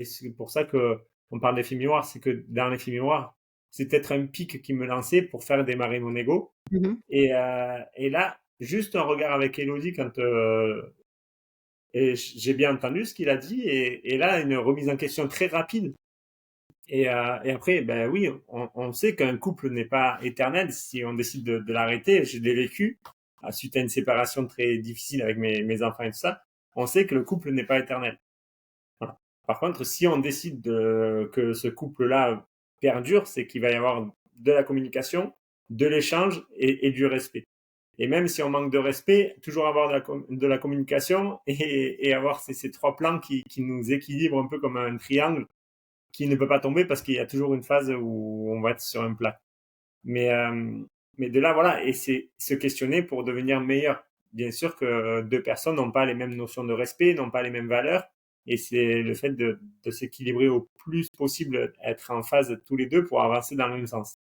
et c'est pour ça que on parle d'effet miroir, c'est que dans l'effet miroir, c'est peut-être un pic qui me lançait pour faire démarrer mon ego. Mmh. Et là, juste un regard avec Elodie et j'ai bien entendu ce qu'il a dit, et là, une remise en question très rapide. Et après, ben oui, on sait qu'un couple n'est pas éternel si on décide de l'arrêter. Je l'ai vécu suite à une séparation très difficile avec mes enfants et tout ça. On sait que le couple n'est pas éternel. Voilà. Par contre, si on décide que ce couple-là perdure, c'est qu'il va y avoir de la communication, de l'échange et du respect. Et même si on manque de respect, toujours avoir de la communication et avoir ces trois plans qui nous équilibrent un peu comme un triangle qui ne peut pas tomber parce qu'il y a toujours une phase où on va être sur un plat. Mais, euh, mais de là, voilà, et c'est se questionner pour devenir meilleur. Bien sûr que deux personnes n'ont pas les mêmes notions de respect, n'ont pas les mêmes valeurs, et c'est le fait de s'équilibrer au plus possible, être en phase tous les deux pour avancer dans le même sens.